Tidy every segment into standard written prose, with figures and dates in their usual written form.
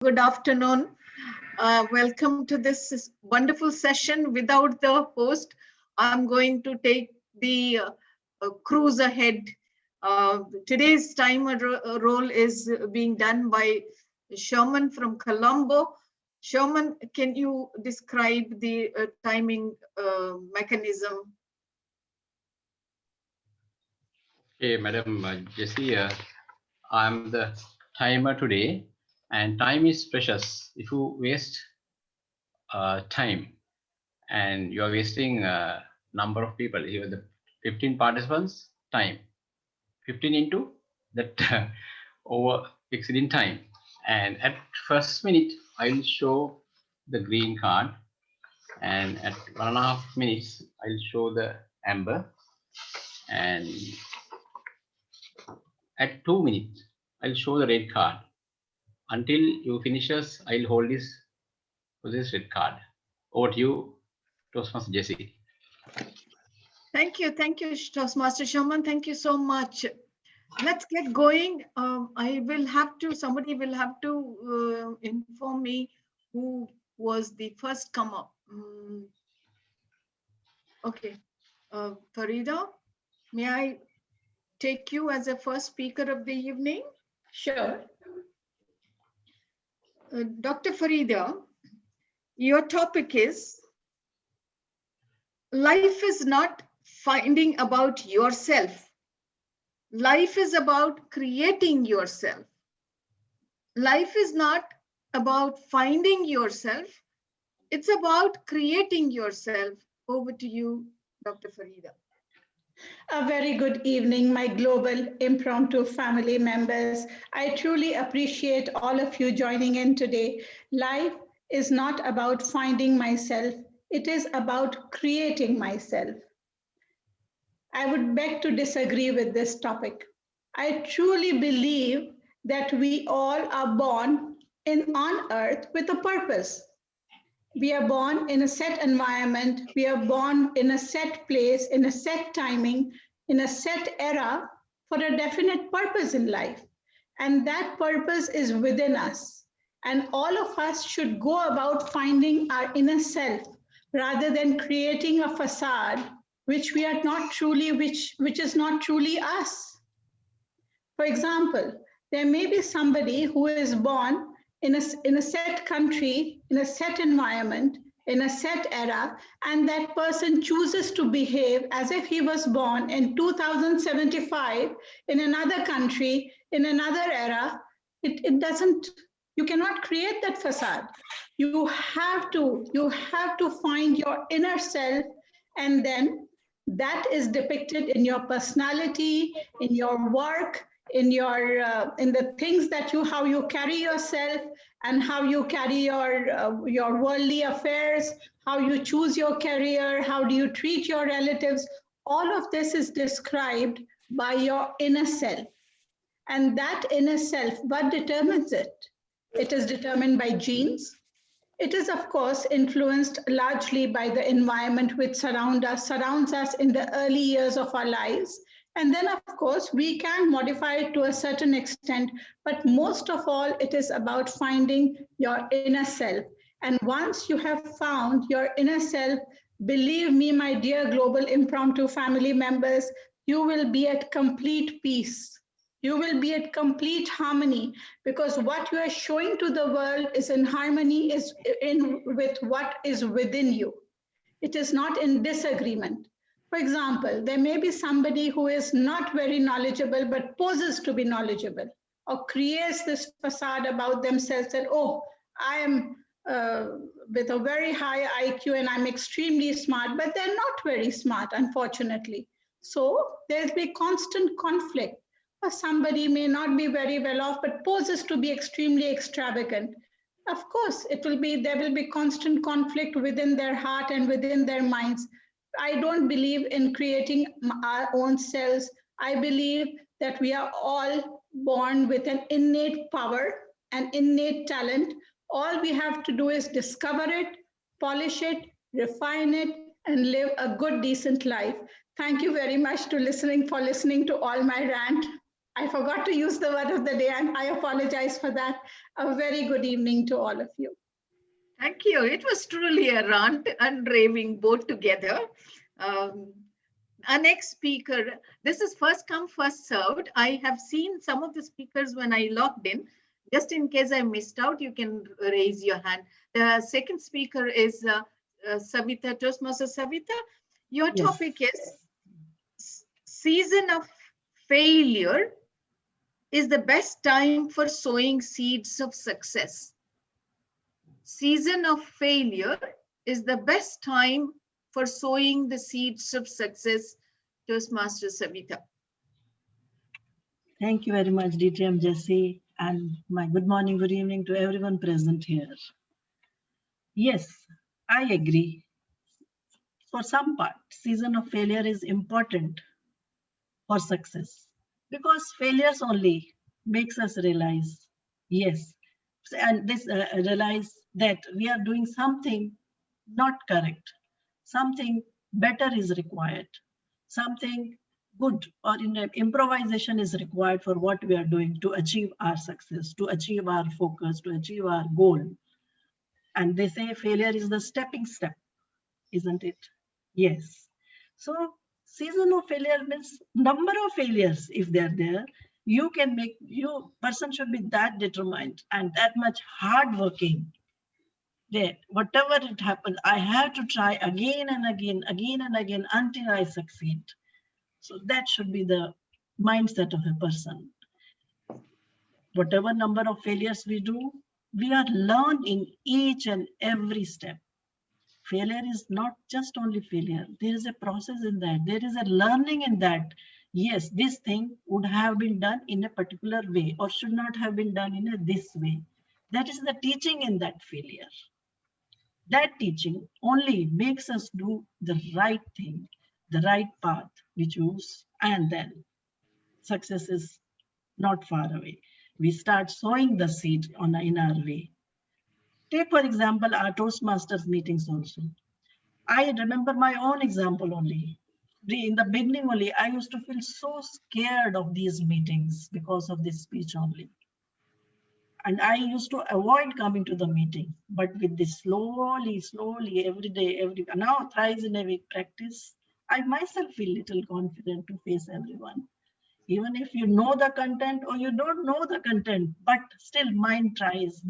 Good afternoon. Welcome to this wonderful session. Without the host, I'm going to take the cruise ahead. Today's timer role is being done by Sherman from Colombo. Sherman, can you describe the timing mechanism? Okay, Madam Jessie, I'm the timer today, and time is precious. If you waste time, and you are wasting number of people, here the 15 participants, time 15 into that over exceeding time, and at first minute I'll show the green card, and at 1.5 minutes I'll show the amber, and at 2 minutes I'll show the red card. Until you finishes, I'll hold this red card. Over to you, Toastmaster Jesse. Thank you, Toastmaster Sherman. Thank you so much. Let's get going. Somebody will have to inform me who was the first comer. Okay, Farida, may I take you as a first speaker of the evening? Sure. Dr. Farida, your topic is life is not finding about yourself. Life is about creating yourself. Life is not about finding yourself. It's about creating yourself. Over to you, Dr. Farida. A very good evening, my global impromptu family members. I truly appreciate all of you joining in today. Life is not about finding myself. It is about creating myself. I would beg to disagree with this topic. I truly believe that we all are born on earth with a purpose. We are born in a set environment. We are born in a set place, in a set timing, in a set era for a definite purpose in life. And that purpose is within us. And all of us should go about finding our inner self rather than creating a facade which we are not truly, which is not truly us. For example, there may be somebody who is born in a set country, in a set environment, in a set era, and that person chooses to behave as if he was born in 2075 in another country, in another era. It doesn't, you cannot create that facade. You have to find your inner self, and then that is depicted in your personality, in your work, in the things that how you carry yourself, and how you carry your worldly affairs, how you choose your career, how do you treat your relatives. All of this is described by your inner self. And that inner self, what determines it? It is determined by genes. It is, of course, influenced largely by the environment which surrounds us in the early years of our lives. And then, of course, we can modify it to a certain extent, but most of all, it is about finding your inner self. And once you have found your inner self, believe me, my dear global impromptu family members, you will be at complete peace. You will be at complete harmony, because what you are showing to the world is in harmony with what is within you. It is not in disagreement. For example, there may be somebody who is not very knowledgeable but poses to be knowledgeable, or creates this facade about themselves that, oh, I am with a very high IQ and I'm extremely smart, but they're not very smart, unfortunately. So there'll be constant conflict. Or somebody may not be very well off but poses to be extremely extravagant. Of course, there will be constant conflict within their heart and within their minds. I don't believe in creating our own selves. I believe that we are all born with an innate power, an innate talent. All we have to do is discover it, polish it, refine it, and live a good, decent life. Thank you very much for listening to all my rant. I forgot to use the word of the day, and I apologize for that. A very good evening to all of you. Thank you. It was truly a rant and raving both together. Um, our next speaker, this is first come, first served. I have seen some of the speakers when I logged in. Just in case I missed out, you can raise your hand. The second speaker is Savita, Toastmaster Savita. Your Yes. topic is season of failure is the best time for sowing seeds of success. Season of failure is the best time for sowing the seeds of success. Toastmaster Savita. Thank you very much, DTM Jesse, and my good morning, good evening to everyone present here. Yes, I agree. For some part, season of failure is important for success because failures only makes us realize, yes, and this realize that we are doing something not correct, something better is required, something good or improvisation is required for what we are doing to achieve our success, to achieve our focus, to achieve our goal. And they say failure is the stepping step, isn't it? Yes. So season of failure means number of failures. If they're there, you can make, you person should be that determined and that much hardworking that whatever it happens, I have to try again and again until I succeed. So that should be the mindset of a person. Whatever number of failures we do, we are learned in each and every step. Failure is not just only failure. There is a process in that. There is a learning in that. Yes, this thing would have been done in a particular way or should not have been done in this way. That is the teaching in that failure. That teaching only makes us do the right thing, the right path we choose, and then success is not far away. We start sowing the seed in our way. Take, for example, our Toastmasters meetings also. I remember my own example only. In the beginning only, I used to feel so scared of these meetings because of this speech only. And I used to avoid coming to the meeting. But with this slowly, every day, now thrice in a week practice, I myself feel little confident to face everyone. Even if you know the content or you don't know the content, but still brain tries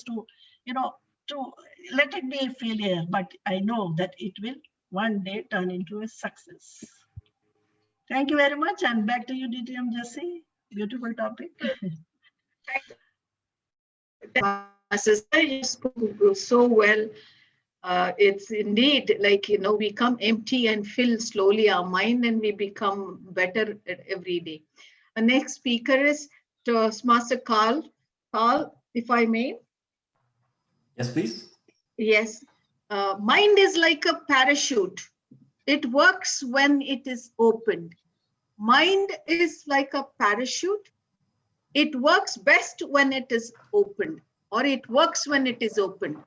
to, to let it be a failure, but I know that it will one day turn into a success. Thank you very much. And back to you, DTM Jesse. Beautiful topic. Sister, you spoke so well. It's indeed like, we come empty and fill slowly our mind and we become better every day. The next speaker is Toastmaster Carl. Carl, if I may. Yes, please. Yes. Mind is like a parachute. It works when it is opened. Mind is like a parachute. It works best when it is opened, or it works when it is opened.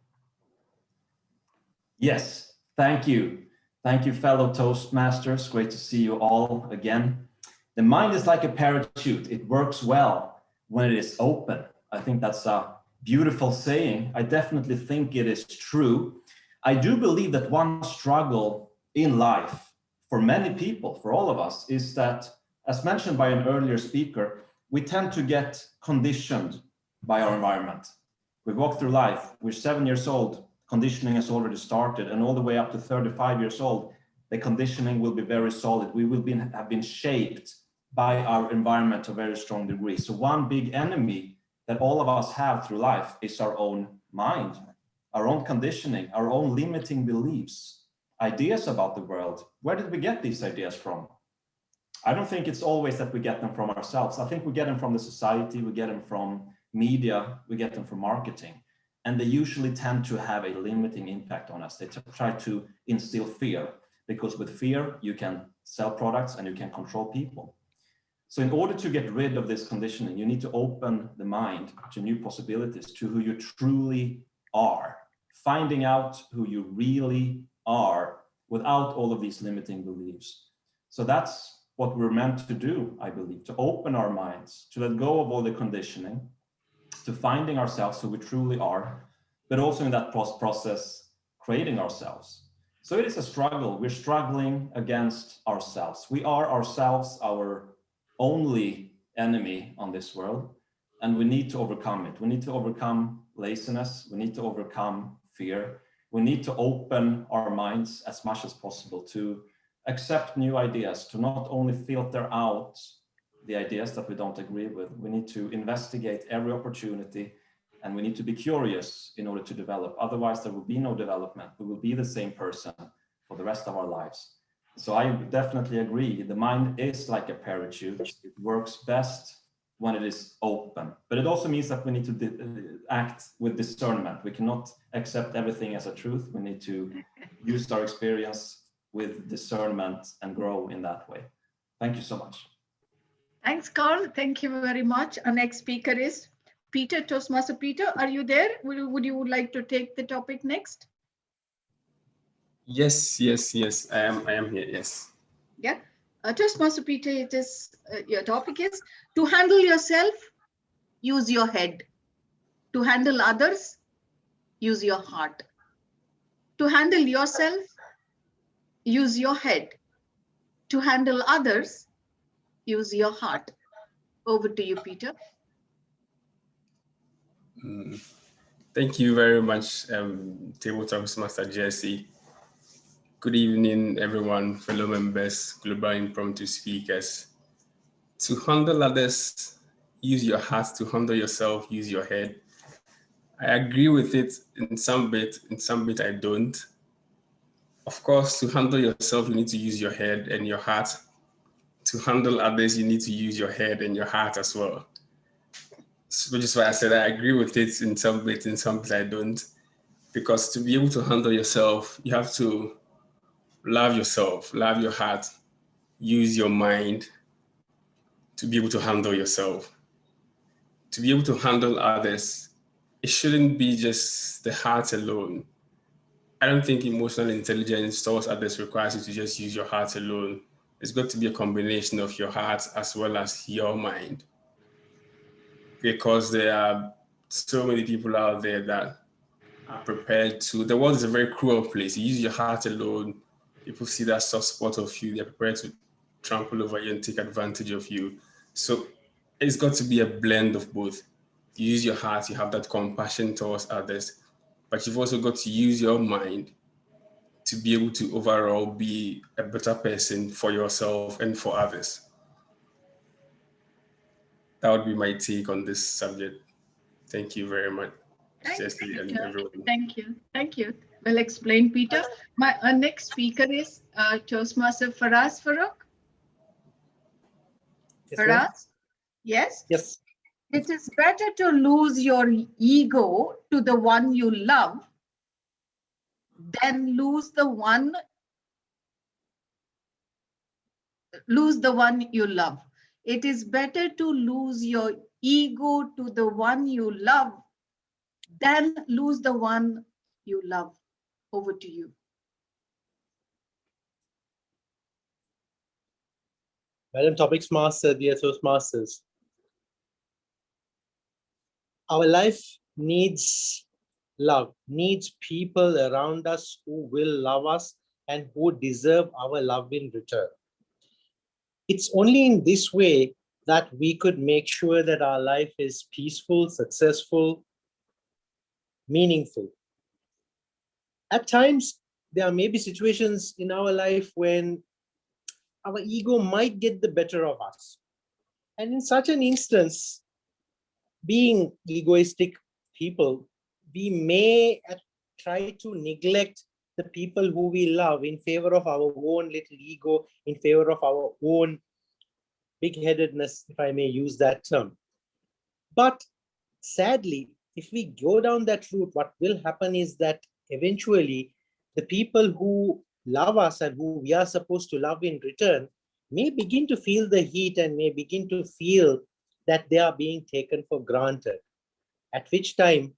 Yes, thank you. Thank you, fellow Toastmasters. Great to see you all again. The mind is like a parachute. It works well when it is open. I think that's a beautiful saying. I definitely think it is true. I do believe that one struggle in life for many people, for all of us, is that, as mentioned by an earlier speaker, we tend to get conditioned by our environment. We walk through life, we're 7 years old, conditioning has already started, and all the way up to 35 years old, the conditioning will be very solid. We will have been shaped by our environment to a very strong degree. So one big enemy that all of us have through life is our own mind, our own conditioning, our own limiting beliefs, ideas about the world. Where did we get these ideas from? I don't think it's always that we get them from ourselves. I think we get them from the society, we get them from media, we get them from marketing. And they usually tend to have a limiting impact on us. They try to instill fear, because with fear, you can sell products and you can control people. So in order to get rid of this conditioning, you need to open the mind to new possibilities, to who you truly are, finding out who you really are without all of these limiting beliefs. So that's what we're meant to do, I believe, to open our minds, to let go of all the conditioning, to finding ourselves who we truly are, but also in that process, creating ourselves. So it is a struggle. We're struggling against ourselves. We are ourselves our only enemy on this world, and we need to overcome it. We need to overcome laziness. We need to overcome fear. We need to open our minds as much as possible to accept new ideas, to not only filter out the ideas that we don't agree with. We need to investigate every opportunity, and we need to be curious in order to develop. Otherwise, there will be no development. We will be the same person for the rest of our lives. So I definitely agree. The mind is like a parachute. It works best when it is open. But it also means that we need to act with discernment. We cannot accept everything as a truth. We need to use our experience with discernment and grow in that way. Thank you so much. Thanks, Carl. Thank you very much. Our next speaker is Peter, Toastmaster Peter. Are you there? Would you like to take the topic next? Yes. I am here. Yes. Yeah. Toastmaster Peter, it is your topic is to handle yourself, use your head. To handle others, use your heart. To handle yourself, use your head. To handle others, use your heart. Over to you, Peter. Thank you very much, Table Talks Master Jesse. Good evening, everyone, fellow members, global impromptu speakers. To handle others, use your heart. To handle yourself, use your head. I agree with it in some bit I don't. Of course, to handle yourself, you need to use your head and your heart. To handle others, you need to use your head and your heart as well. Which is why I said I agree with it in some bit I don't. Because to be able to handle yourself, you have to love yourself, love your heart, use your mind to be able to handle yourself. To be able to handle others, it shouldn't be just the heart alone. I don't think emotional intelligence towards others requires you to just use your heart alone. It's got to be a combination of your heart as well as your mind. Because there are so many people out there that are prepared to, the world is a very cruel place. You use your heart alone, people see that soft spot of you, they're prepared to trample over you and take advantage of you. So it's got to be a blend of both. You use your heart, you have that compassion towards others, but you've also got to use your mind to be able to overall be a better person for yourself and for others. That would be my take on this subject. Thank you very much. Thanks, Jesse and Peter. everyone. Thank you. Well explained, Peter. Our next speaker is Toastmaster Faraz Farooq. Yes, Faraz? Yes? yes. It is better to lose your ego to the one you love than lose the one you love. It is better to lose your ego to the one you love than lose the one you love. Over to you. Madam Topics Master, dear Toastmasters. Our life needs love, needs people around us who will love us and who deserve our love in return. It's only in this way that we could make sure that our life is peaceful, successful, meaningful. At times, there may be situations in our life when our ego might get the better of us. And in such an instance, being egoistic people, we may try to neglect the people who we love in favor of our own little ego, in favor of our own big-headedness, if I may use that term. But sadly, if we go down that route, what will happen is that eventually the people who love us and who we are supposed to love in return may begin to feel the heat and may begin to feel that they are being taken for granted. At which time,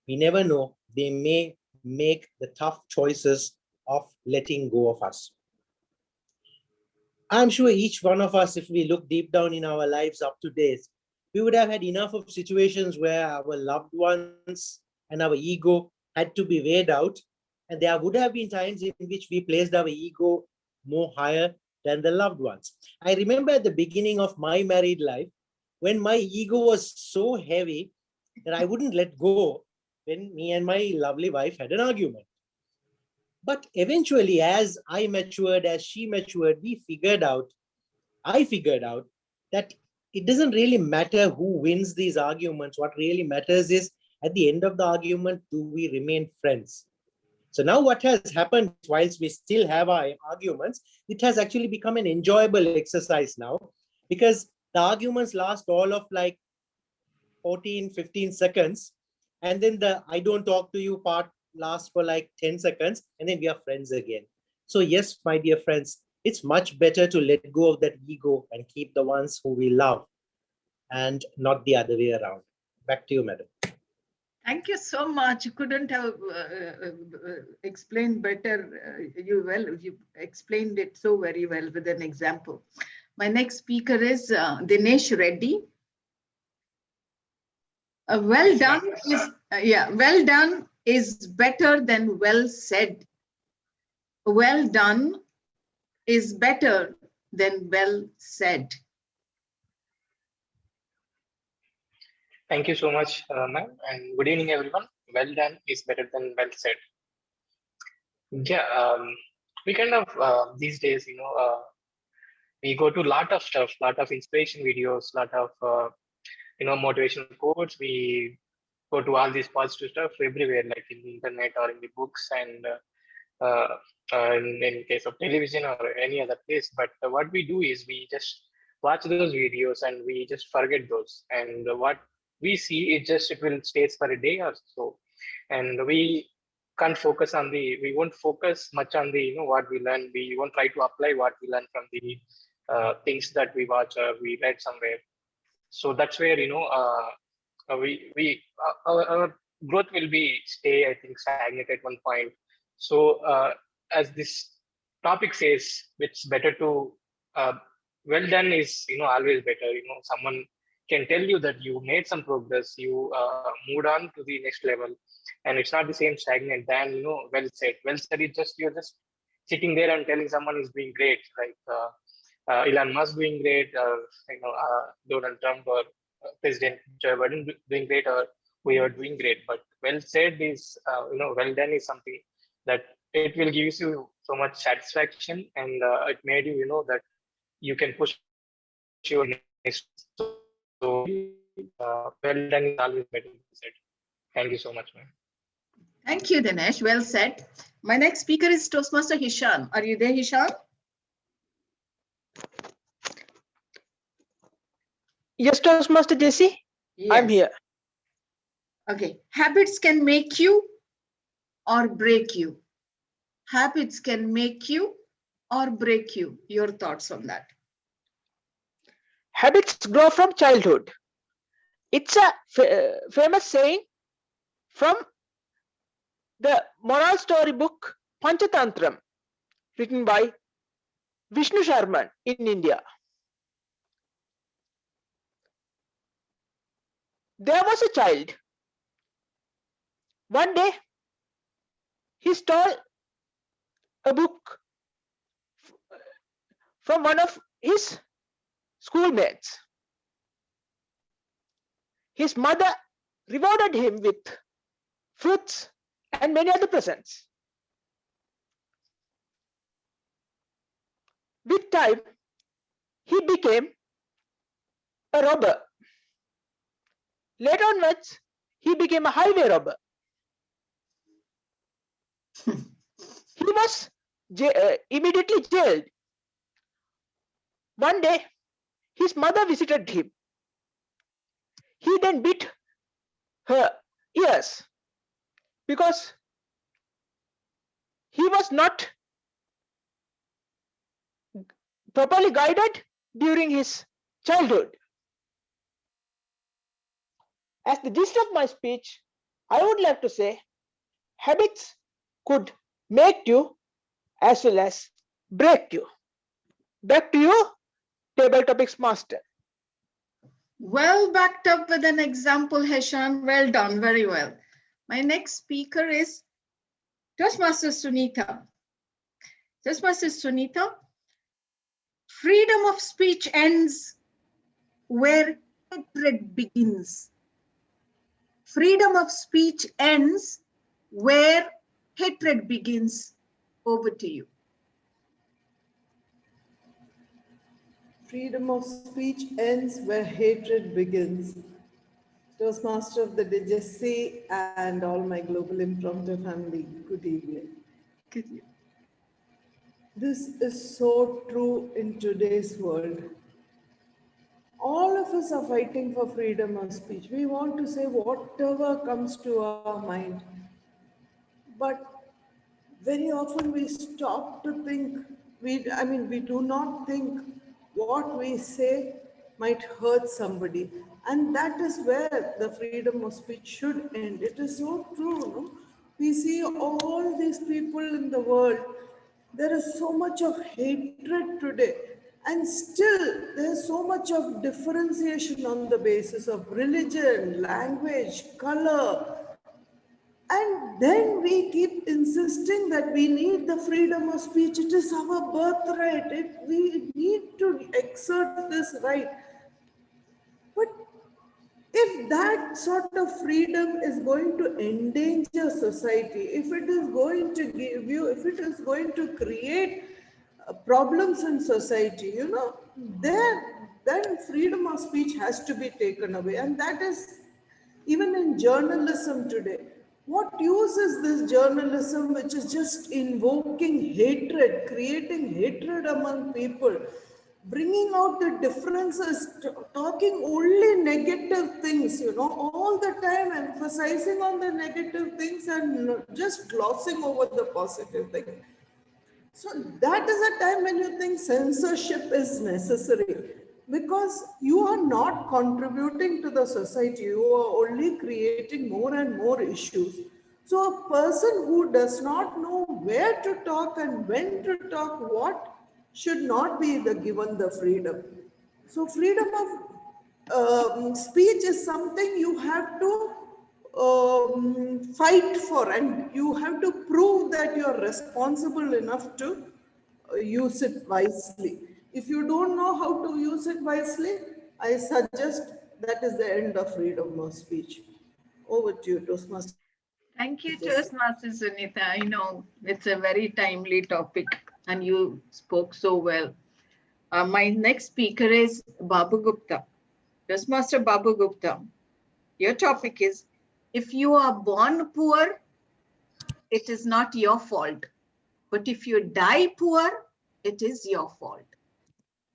we never know, they may make the tough choices of letting go of us. I'm sure each one of us, if we look deep down in our lives up to date, we would have had enough of situations where our loved ones and our ego had to be weighed out. And there would have been times in which we placed our ego more higher than the loved ones. I remember at the beginning of my married life, when my ego was so heavy that I wouldn't let go when me and my lovely wife had an argument. But eventually, as I matured, as she matured, I figured out that it doesn't really matter who wins these arguments. What really matters is at the end of the argument, do we remain friends? So now what has happened, whilst we still have our arguments, it has actually become an enjoyable exercise now, because the arguments last all of like 14, 15 seconds. And then the I don't talk to you part lasts for like 10 seconds, and then we are friends again. So yes, my dear friends, it's much better to let go of that ego and keep the ones who we love, and not the other way around. Back to you, madam. Thank you so much. You couldn't have explained better. You explained it so very well with an example. My next speaker is Dinesh Reddy. Well done is better than well said. Well done is better than well said. Thank you so much, ma'am, and good evening, everyone. Well done is better than well said. Yeah, we kind of these days, we go to a lot of stuff, lot of inspiration videos, lot of motivational quotes. We go to all these positive stuff everywhere, like in the internet or in the books, and in case of television or any other place. But what we do is we just watch those videos and we just forget those. And what we see, it will stay for a day or so, and we can't focus on we won't focus much on the what we learn. We won't try to apply what we learn from the things that we watch or we read somewhere. So that's where our growth will be stay, I think, stagnant at one point. So as this topic says, it's better to well done is always better. Someone can tell you that you made some progress, you moved on to the next level, and it's not the same stagnant than well said. Well said is just you're just sitting there and telling someone is doing great, like Elon Musk doing great, or Donald Trump or President Joe Biden doing great, or we are doing great. But well said is well done is something that it will give you so much satisfaction, and it made you that you can push your next. So well done is always better than said. Thank you so much, man. Thank you, Dinesh. Well said. My next speaker is Toastmaster Hisham. Are you there, Hisham? Yes, Toastmaster Jesse. Yes. I'm here. Okay. Habits can make you or break you. Habits can make you or break you. Your thoughts on that? Habits grow from childhood. It's a famous saying from the moral story book Panchatantram, written by Vishnu Sharman in India. There was a child. One day, he stole a book from one of his schoolmates. His mother rewarded him with fruits and many other presents. With time, he became a robber. Later onwards, he became a highway robber. He was immediately jailed. One day, his mother visited him. He then bit her ears because he was not properly guided during his childhood. As the gist of my speech, I would like to say habits could make you as well as break you. Back to you, Table Topics Master. Well backed up with an example, Heshan. Well done, very well. My next speaker is Toastmaster Sunita. Toastmaster Sunita, freedom of speech ends where hatred begins. Freedom of speech ends where hatred begins. Over to you. Freedom of speech ends where hatred begins. Toastmaster of the day, Jesse, and all my global impromptu family, good evening. Good evening. This is so true in today's world. All of us are fighting for freedom of speech. We want to say whatever comes to our mind. But very often we stop to think, we do not think what we say might hurt somebody. And that is where the freedom of speech should end. It is so true, no? We see all these people in the world. There is so much of hatred today. And still, there's so much of differentiation on the basis of religion, language, color, and then we keep insisting that we need the freedom of speech. It is our birthright. We need to exert this right. But if that sort of freedom is going to endanger society, if it is going to give you, if it is going to create problems in society, then freedom of speech has to be taken away. And that is even in journalism today. What use is this journalism which is just invoking hatred, creating hatred among people, bringing out the differences, talking only negative things, all the time emphasizing on the negative things and just glossing over the positive things. So that is a time when you think censorship is necessary, because you are not contributing to the society. You are only creating more and more issues. So a person who does not know where to talk and when to talk what should not be given the freedom. So freedom of speech is something you have to fight for, and you have to prove that you are responsible enough to use it wisely. If you don't know how to use it wisely, I suggest that is the end of freedom of speech. Over to you, Toastmaster. Thank you, Toastmaster Sunita. I know it's a very timely topic and you spoke so well. My next speaker is Babu Gupta. Toastmaster Babu Gupta, your topic is, if you are born poor, it is not your fault. But if you die poor, it is your fault.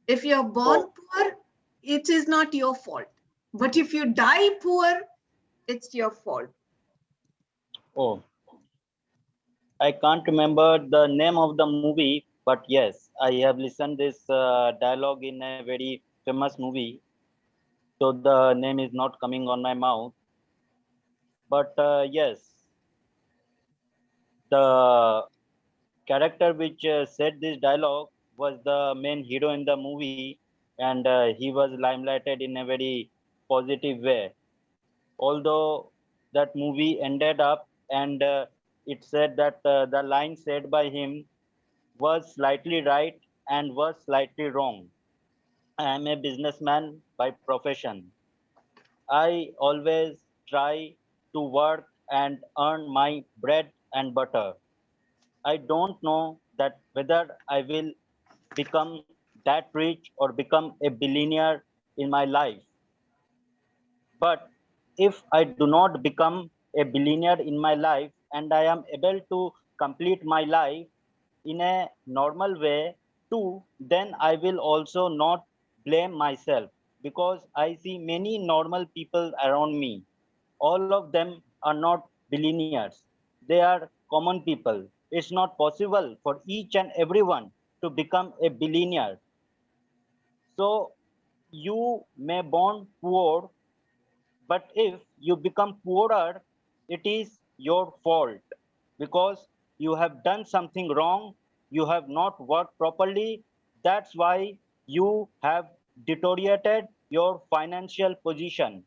If you're born poor, it is not your fault. But if you die poor, it's your fault. Oh, I can't remember the name of the movie, but yes, I have listened this dialogue in a very famous movie. So the name is not coming on my mouth. But yes, the character which said this dialogue was the main hero in the movie, and he was limelighted in a very positive way. Although that movie ended up and it said that the line said by him was slightly right and was slightly wrong. I am a businessman by profession. I always try to work and earn my bread and butter. I don't know that whether I will become that rich or become a billionaire in my life. But if I do not become a billionaire in my life and I am able to complete my life in a normal way too, then I will also not blame myself, because I see many normal people around me. All of them are not billionaires. They are common people. It's not possible for each and everyone to become a billionaire. So you may born poor, but if you become poorer, it is your fault, because you have done something wrong, you have not worked properly, That's why you have deteriorated your financial position.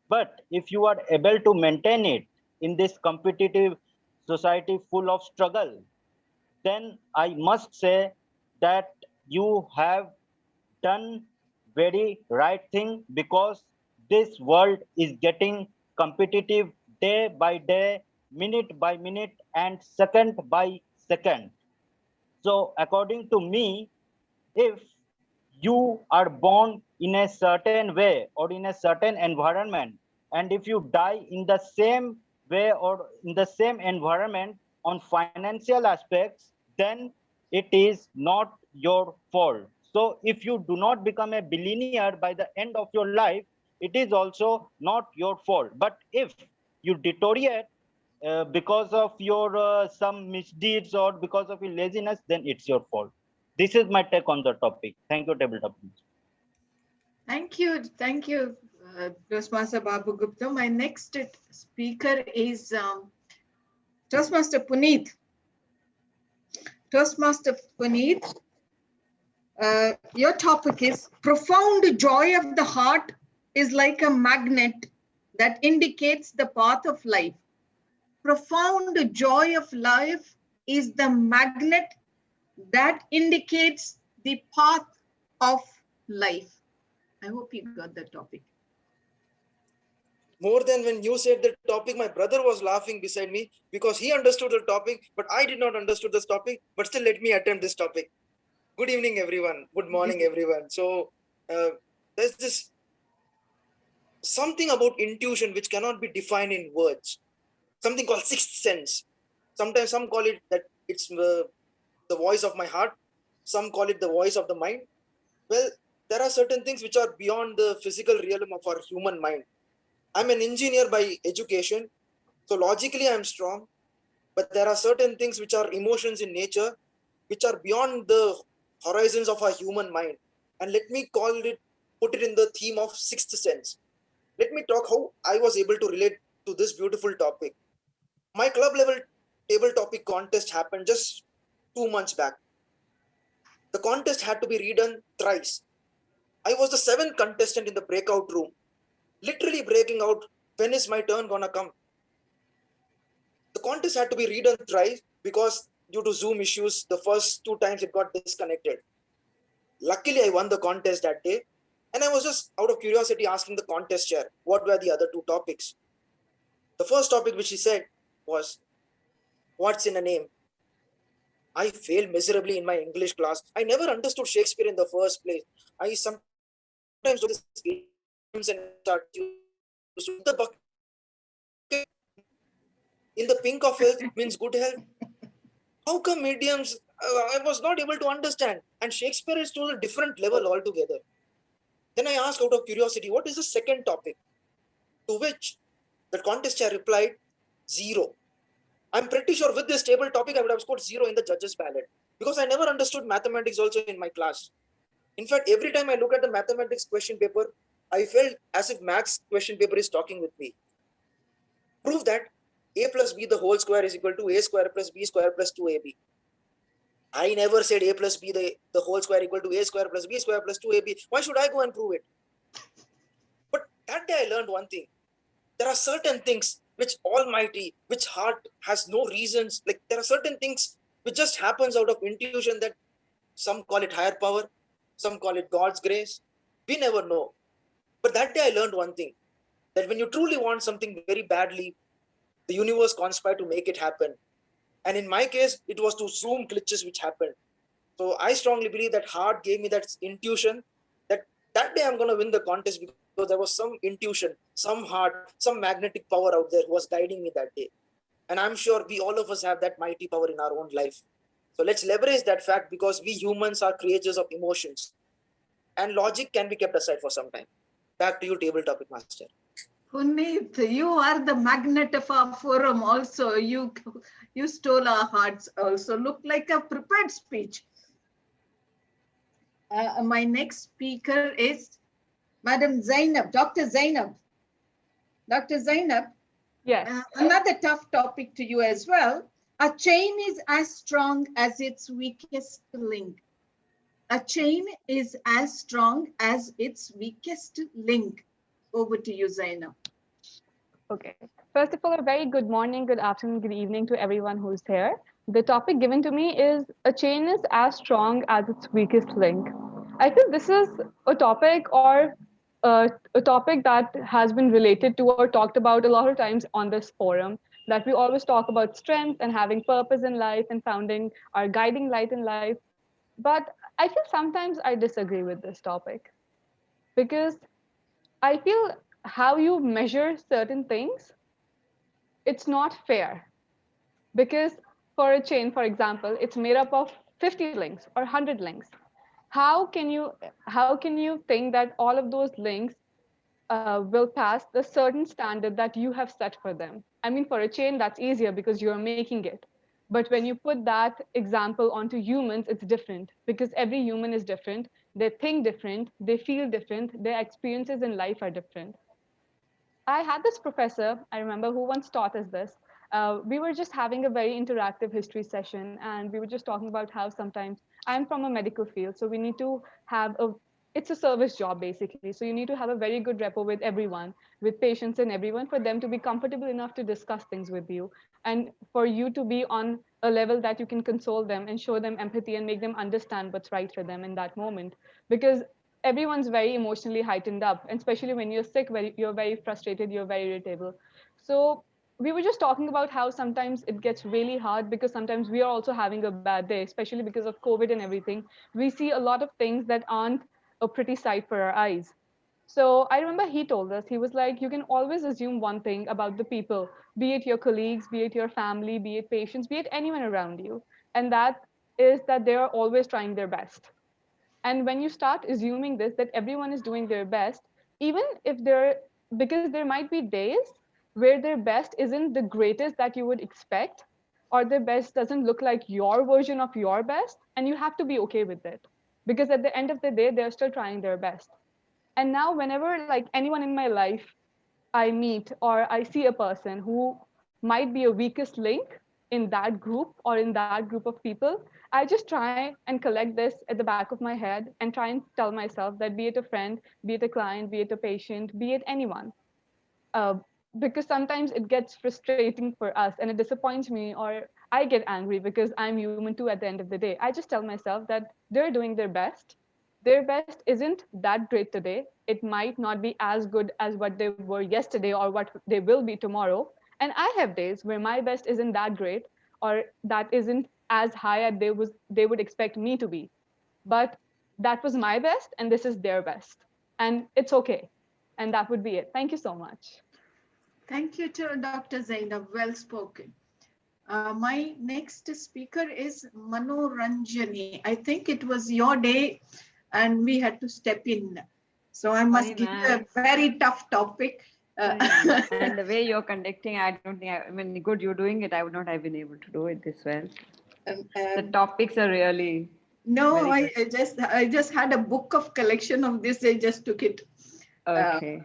But if you are able to maintain it in this competitive society full of struggle, then I must say that you have done very right thing, because this world is getting competitive day by day, minute by minute, and second by second. So according to me, if you are born in a certain way or in a certain environment, and if you die in the same way or in the same environment on financial aspects, then it is not your fault. So if you do not become a billionaire by the end of your life, it is also not your fault. But if you deteriorate because of your some misdeeds or because of your laziness, then it's your fault. This is my take on the topic. Thank you, Tabletop. Thank you. Thank you, Toastmaster Babu Gupta. My next speaker is Toastmaster Puneet. Toastmaster Puneet, your topic is profound joy of the heart is like a magnet that indicates the path of life. Profound joy of life is the magnet that indicates the path of life. I hope you got the topic. More than when you said the topic, my brother was laughing beside me because he understood the topic, but I did not understood this topic. But still, let me attempt this topic. Good evening, everyone. Good morning, everyone. So there's this something about intuition which cannot be defined in words. Something called sixth sense. Sometimes some call it that it's the voice of my heart. Some call it the voice of the mind. Well, there are certain things which are beyond the physical realm of our human mind. I'm an engineer by education, so logically I'm strong, but there are certain things which are emotions in nature, which are beyond the horizons of our human mind. And let me put it in the theme of sixth sense. Let me talk how I was able to relate to this beautiful topic. My club level table topic contest happened just 2 months back. The contest had to be redone thrice. I was the 7th contestant in the breakout room, literally breaking out, when is my turn gonna come? The contest had to be redone thrice because due to Zoom issues, the first 2 times it got disconnected. Luckily, I won the contest that day, and I was just out of curiosity asking the contest chair, what were the other 2 topics? The first topic which he said was, what's in a name? I failed miserably in my English class. I never understood Shakespeare in the first place. I sometimes do this games and start using the bucket in the pink of health means good health. How come idioms I was not able to understand? And Shakespeare is to a different level altogether. Then I asked out of curiosity, what is the second topic? To which the contest chair replied, 0. I'm pretty sure with this table topic, I would have scored 0 in the judges' ballot because I never understood mathematics also in my class. In fact, every time I look at the mathematics question paper, I felt as if maths question paper is talking with me. Prove that a plus b the whole square is equal to a square plus b square plus 2ab. I never said a plus b the whole square equal to a square plus b square plus 2ab. Why should I go and prove it? But that day I learned one thing. There are certain things which almighty, which heart has no reasons. Like there are certain things which just happens out of intuition that some call it higher power, some call it God's grace. We never know. But that day I learned one thing, that when you truly want something very badly, the universe conspired to make it happen. And in my case, it was to Zoom glitches which happened. So I strongly believe that heart gave me that intuition that day I'm going to win the contest because there was some intuition, some heart, some magnetic power out there who was guiding me that day. And I'm sure we all of us have that mighty power in our own life. So let's leverage that fact because we humans are creatures of emotions. And logic can be kept aside for some time. Back to you, table topic master. Puneet, you are the magnet of our forum also. You stole our hearts also. Look like a prepared speech. My next speaker is Madam Zainab, Dr. Zainab. Dr. Zainab, Yes. Another tough topic to you as well. A chain is as strong as its weakest link. A chain is as strong as its weakest link. Over to you, Zainab. Okay. First of all, a very good morning, good afternoon, good evening to everyone who's here. The topic given to me is a chain is as strong as its weakest link. I feel this is a topic or a topic that has been related to or talked about a lot of times on this forum. That we always talk about strength and having purpose in life and founding our guiding light in life. But I feel sometimes I disagree with this topic because I feel how you measure certain things, it's not fair. Because for a chain, for example, it's made up of 50 links or 100 links. How can you think that all of those links will pass the certain standard that you have set for them? I mean, for a chain, that's easier because you're making it. But when you put that example onto humans, it's different because every human is different. They think different, they feel different, their experiences in life are different. I had this professor, I remember, who once taught us this. We were just having a very interactive history session, and we were just talking about how sometimes I'm from a medical field, so we need to have it's a service job basically. So you need to have a very good rapport with everyone, with patients and everyone, for them to be comfortable enough to discuss things with you, and for you to be on a level that you can console them and show them empathy and make them understand what's right for them in that moment. Because everyone's very emotionally heightened up, and especially when you're sick, you're very frustrated, you're very irritable. So we were just talking about how sometimes it gets really hard because sometimes we are also having a bad day, especially because of COVID and everything. We see a lot of things that aren't a pretty sight for our eyes. So I remember he told us, he was like, you can always assume one thing about the people, be it your colleagues, be it your family, be it patients, be it anyone around you, and that is that they are always trying their best. And when you start assuming this, that everyone is doing their best, even if they're, because there might be days where their best isn't the greatest that you would expect, or their best doesn't look like your version of your best, and you have to be okay with it. Because at the end of the day, they're still trying their best. And now, whenever like anyone in my life I meet or I see a person who might be a weakest link in that group or in that group of people, I just try and collect this at the back of my head and try and tell myself that be it a friend, be it a client, be it a patient, be it anyone. Uh, because sometimes it gets frustrating for us and it disappoints me, or I get angry because I'm human too at the end of the day. I just tell myself that they're doing their best. Their best isn't that great today. It might not be as good as what they were yesterday or what they will be tomorrow. And I have days where my best isn't that great, or that isn't as high as they would expect me to be. But that was my best and this is their best. And it's okay. And that would be it. Thank you so much. Thank you to Dr. Zainab. Well spoken. My next speaker is Manoranjani. I think it was your day and we had to step in. So I must give you a very tough topic. And the way you're conducting, I don't think, I mean, good you're doing it. I would not have been able to do it this well. The topics are really. No, I just had a book of collection of this. I just took it. Okay.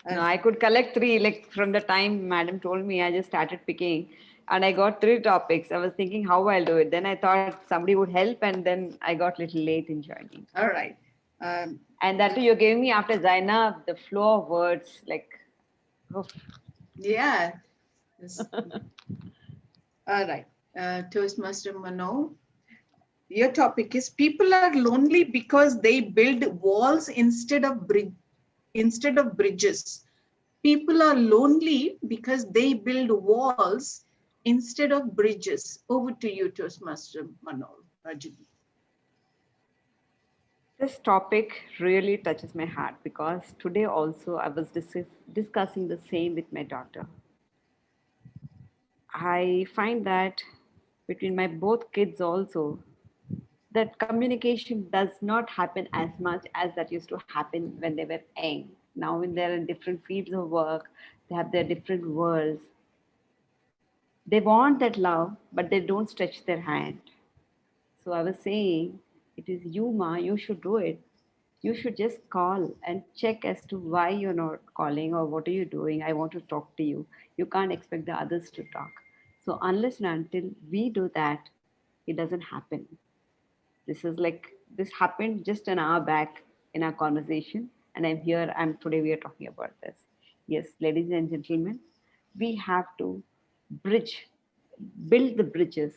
No, I could collect three, like from the time madam told me, I just started picking and I got three topics. I was thinking how I'll do it. Then I thought somebody would help and then I got a little late in joining. All right. And that too, you're giving me after Zainab, the flow of words, like, oh. Yeah. All right. Toastmaster Mano, your topic is people are lonely because they build walls instead of bridges. People are lonely because they build walls instead of bridges. Over to you, Toastmaster Manoj Rajani. This topic really touches my heart because today also I was discussing the same with my daughter. I find that between my both kids also, that communication does not happen as much as that used to happen when they were young. Now when they're in different fields of work, they have their different worlds. They want that love, but they don't stretch their hand. So I was saying, it is you, Ma, you should do it. You should just call and check as to why you're not calling or what are you doing. I want to talk to you. You can't expect the others to talk. So unless and until we do that, it doesn't happen. This is like this happened just an hour back in our conversation, and today we are talking about this. Yes, ladies and gentlemen, we have to build the bridges.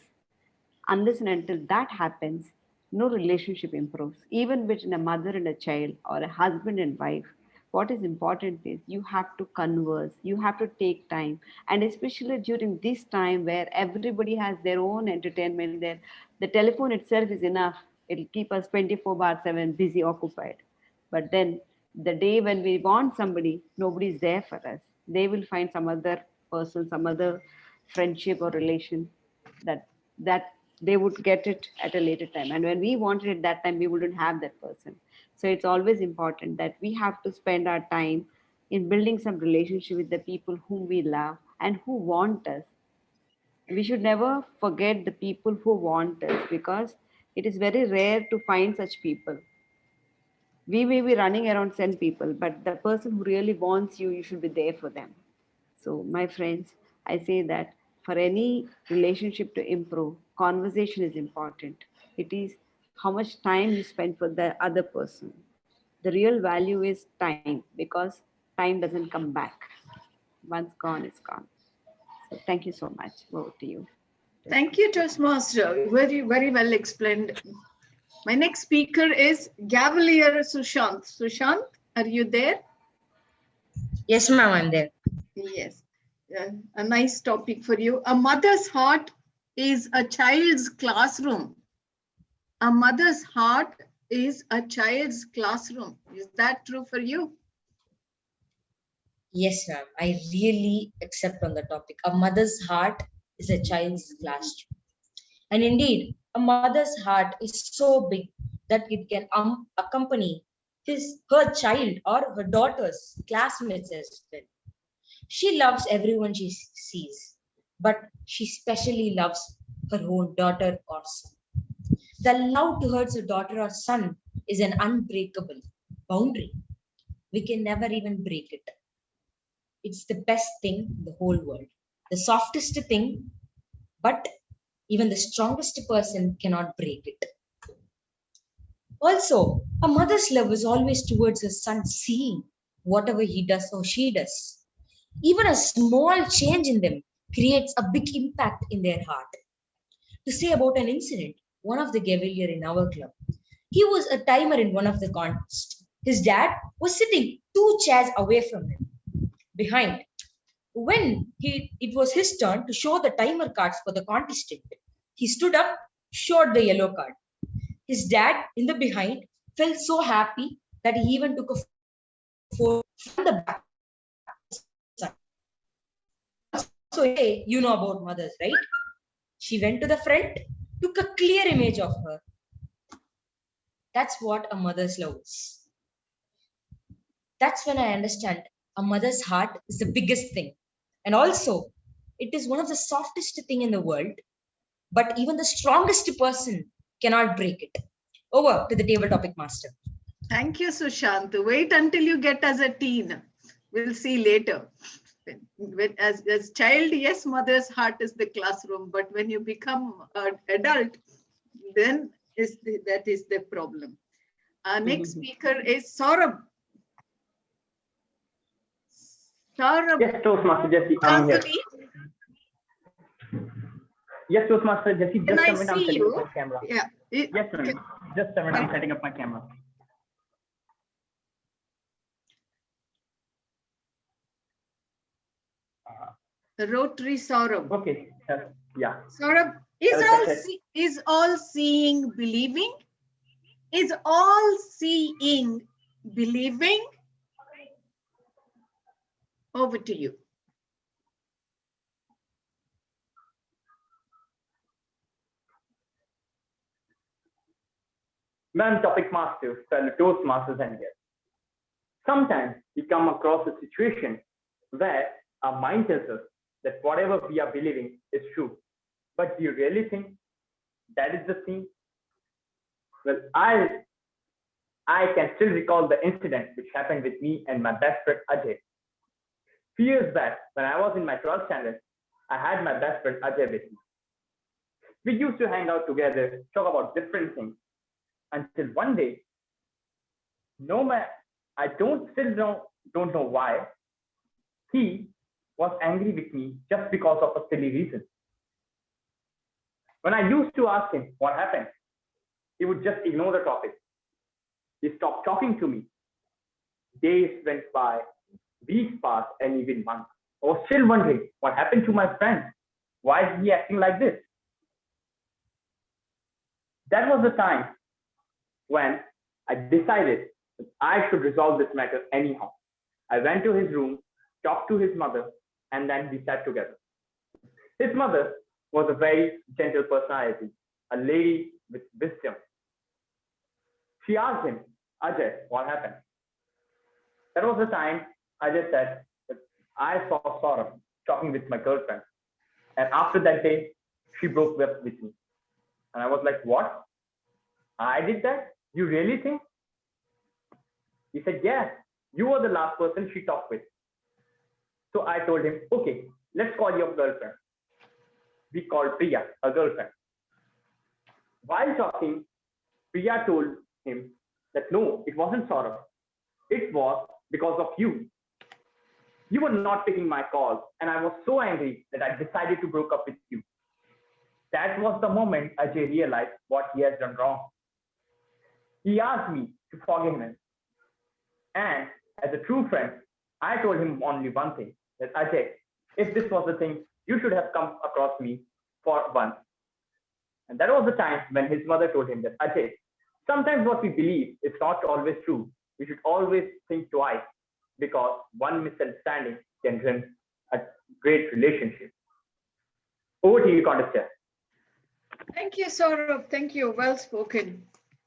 Unless and until that happens, no relationship improves. Even between a mother and a child or a husband and wife, what is important is you have to converse, you have to take time. And especially during this time where everybody has their own entertainment, the telephone itself is enough. It'll keep us 24/7 busy, occupied. But then the day when we want somebody, nobody's there for us. They will find some other person, some other friendship or relation that they would get it at a later time. And when we wanted it that time, we wouldn't have that person. So it's always important that we have to spend our time in building some relationship with the people whom we love and who want us. We should never forget the people who want us, because it is very rare to find such people. We may be running around 10 people, but the person who really wants you, you should be there for them. So, my friends, I say that for any relationship to improve, conversation is important. It is how much time you spend for the other person. The real value is time, because time doesn't come back. Once gone, it's gone. So, thank you so much. Over to you. Thank you, Toastmaster. Very, very well explained. My next speaker is Gavalier Sushant. Sushant, are you there? Yes, ma'am, I'm there. Yes. A nice topic for you. A mother's heart is a child's classroom. A mother's heart is a child's classroom. Is that true for you? Yes, ma'am. I really accept on the topic. A mother's heart is a child's classroom. And indeed, a mother's heart is so big that it can accompany her child or her daughter's classmates as well. She loves everyone she sees, but she specially loves her own daughter or son. The love towards a daughter or son is an unbreakable boundary. We can never even break it. It's the best thing in the whole world. The softest thing, but even the strongest person cannot break it. Also, a mother's love is always towards her son, seeing whatever he does or she does. Even a small change in them creates a big impact in their heart. To say about an incident, one of the Gavalier in our club, he was a timer in one of the contests. His dad was sitting 2 chairs away from him, behind. When it was his turn to show the timer cards for the contestant, he stood up, showed the yellow card. His dad, in the behind, felt so happy that he even took a photo from the back. So, hey, you know about mothers, right? She went to the front, took a clear image of her. That's what a mother's love is. That's when I understand a mother's heart is the biggest thing. And also, it is one of the softest thing in the world, but even the strongest person cannot break it. Over to the table topic master. Thank you, Sushant. Wait until you get as a teen. We'll see later. As child, yes, mother's heart is the classroom, but when you become an adult, then that is the problem. Our next speaker is Saurabh. Saurabh. Yes, Toastmaster Jesse, I'm here. Yes, Toastmaster Jesse, just a minute, I'm setting up my camera. Yeah. Yes, ma'am. Just a minute, I'm setting up my camera. The rotary Saurabh. Okay, yeah. Saurabh, is all seeing believing? Is all seeing believing? Over to you. Ma'am, topic master, fellow Toastmasters and guests. Sometimes we come across a situation where our mind tells us that whatever we are believing is true. But do you really think that is the thing? Well, I can still recall the incident which happened with me and my best friend Ajay. Few years back, when I was in my 12th standard, I had my best friend Ajay with me. We used to hang out together, talk about different things. until one day, no man, I don't know why, he was angry with me just because of a silly reason. When I used to ask him what happened, he would just ignore the topic. He stopped talking to me. Days went by, weeks passed, and even months. I was still wondering what happened to my friend. Why is he acting like this? That was the time when I decided that I should resolve this matter anyhow. I went to his room, talked to his mother, and then we sat together. His mother was a very gentle personality, a lady with wisdom. She asked him, Ajay, what happened? That was the time Ajay said that I saw Saurabh talking with my girlfriend. And after that day, she broke up with me. And I was like, what? I did that? You really think? He said, yeah, you were the last person she talked with. So I told him, okay, let's call your girlfriend. We called Priya, her girlfriend. While talking, Priya told him that no, it wasn't Saurabh. It was because of you. You were not picking my calls, and I was so angry that I decided to break up with you. That was the moment Ajay realized what he has done wrong. He asked me to forgive him. And as a true friend, I told him only one thing, that Ajay, if this was the thing, you should have come across me for once. And that was the time when his mother told him that, Ajay, sometimes what we believe is not always true. We should always think twice, because one misunderstanding can ruin a great relationship. Over to you, Contestant. Thank you, Saurabh. Thank you. Well spoken.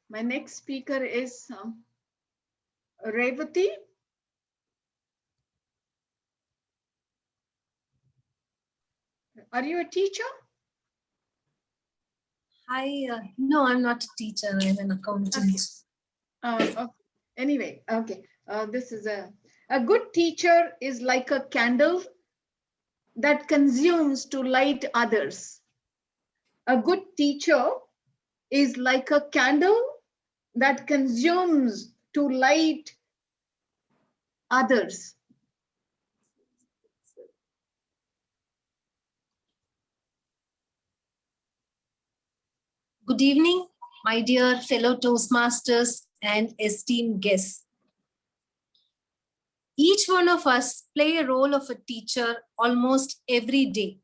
My next speaker is Revati. Are you a teacher? No, I'm not a teacher. I'm an accountant. Okay. Anyway, okay. This is a good teacher is like a candle that consumes to light others. A good teacher is like a candle that consumes to light others. Good evening, my dear fellow Toastmasters and esteemed guests. Each one of us play a role of a teacher almost every day.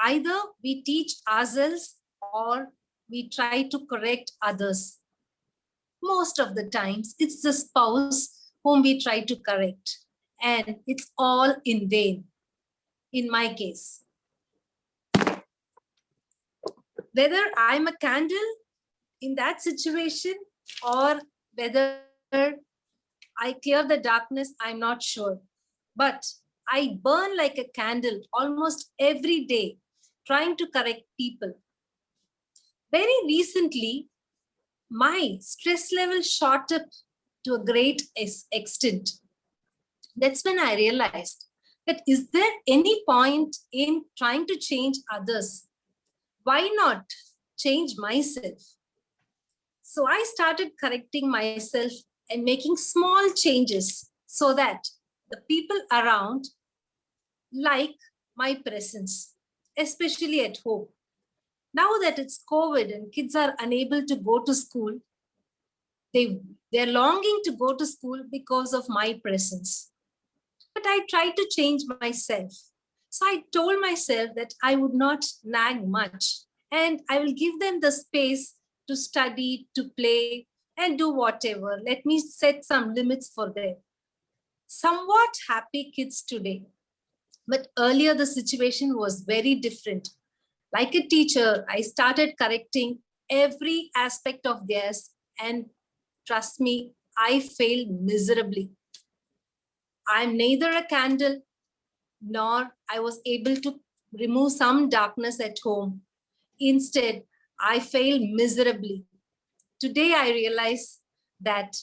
Either we teach ourselves or we try to correct others. Most of the times, it's the spouse whom we try to correct, and it's all in vain, in my case. Whether I'm a candle in that situation or whether I clear the darkness, I'm not sure. But I burn like a candle almost every day, trying to correct people. Very recently, my stress level shot up to a great extent. That's when I realized that is there any point in trying to change others? Why not change myself? So I started correcting myself and making small changes so that the people around like my presence, especially at home. Now that it's COVID and kids are unable to go to school, they're longing to go to school because of my presence. But I tried to change myself. So I told myself that I would not nag much and I will give them the space to study, to play, and do whatever. Let me set some limits for them. Somewhat happy kids today. But earlier the situation was very different. Like a teacher, I started correcting every aspect of theirs, and trust me, I failed miserably. I'm neither a candle nor I was able to remove some darkness at home. Instead, I failed miserably. Today, I realize that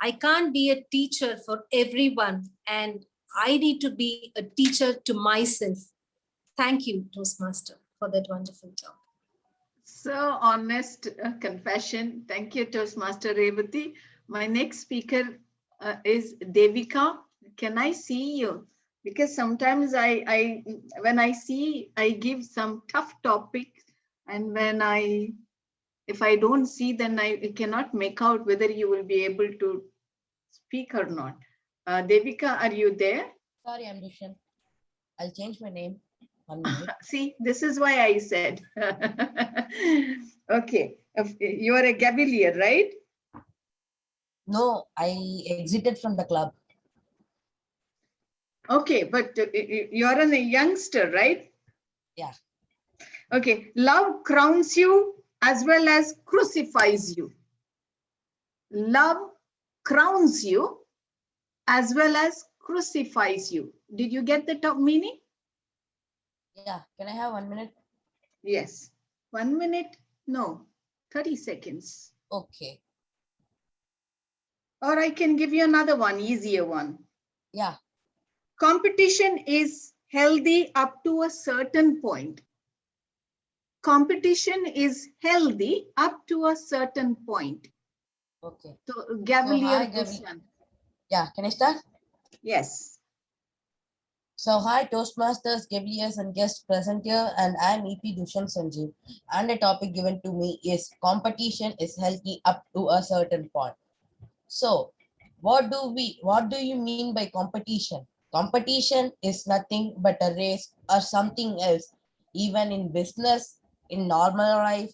I can't be a teacher for everyone, and I need to be a teacher to myself. Thank you, Toastmaster, for that wonderful talk. So honest confession. Thank you, Toastmaster Revati. My next speaker is Devika. Can I see you? Because sometimes when I see, I give some tough topics, and if I don't see, then I cannot make out whether you will be able to speak or not. Devika, are you there? Sorry, Ambition. I'll change my name. 1 minute. See, this is why I said. Okay, you are a Cavalier, right? No, I exited from the club. Okay, but you're a youngster, right? Yeah. Okay, love crowns you as well as crucifies you. Love crowns you as well as crucifies you. Did you get the top meaning? Yeah. Can I have 1 minute? Yes. 1 minute? No, 30 seconds. Okay. Or I can give you another one, easier one. Yeah. Competition is healthy up to a certain point. Competition is healthy up to a certain point. Okay. So, So, Cavalier hi, question. Yeah. Can I start? Yes. So, hi, Toastmasters, Cavaliers, and guests present here, and I'm EP Dushan Sanjeev. And the topic given to me is competition is healthy up to a certain point. So, what do you mean by competition? Competition is nothing but a race or something else, even in business, in normal life,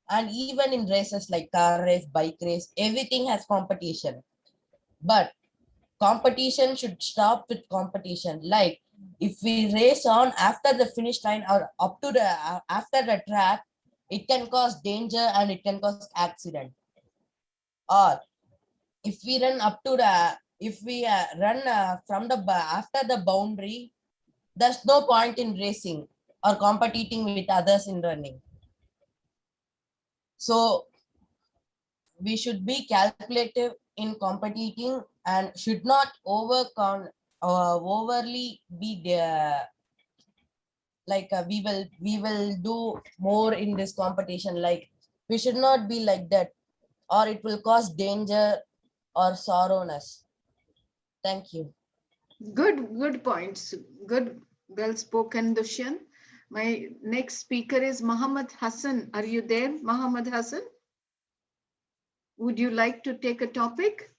and even in races like car race, bike race, everything has competition. But competition should stop with competition. Like if we race on after the finish line or up to the after the track, it can cause danger and it can cause accident. Or if we run up to the if we run from the after the boundary, there's no point in racing or competing with others in running. So we should be calculative in competing and should not overly be there. Like we will do more in this competition. Like we should not be like that, or it will cause danger or sorrowness. Thank you. Good points. Good, well spoken, Dushan. My next speaker is Muhammad Hassan. Are you there, Muhammad Hassan? Would you like to take a topic?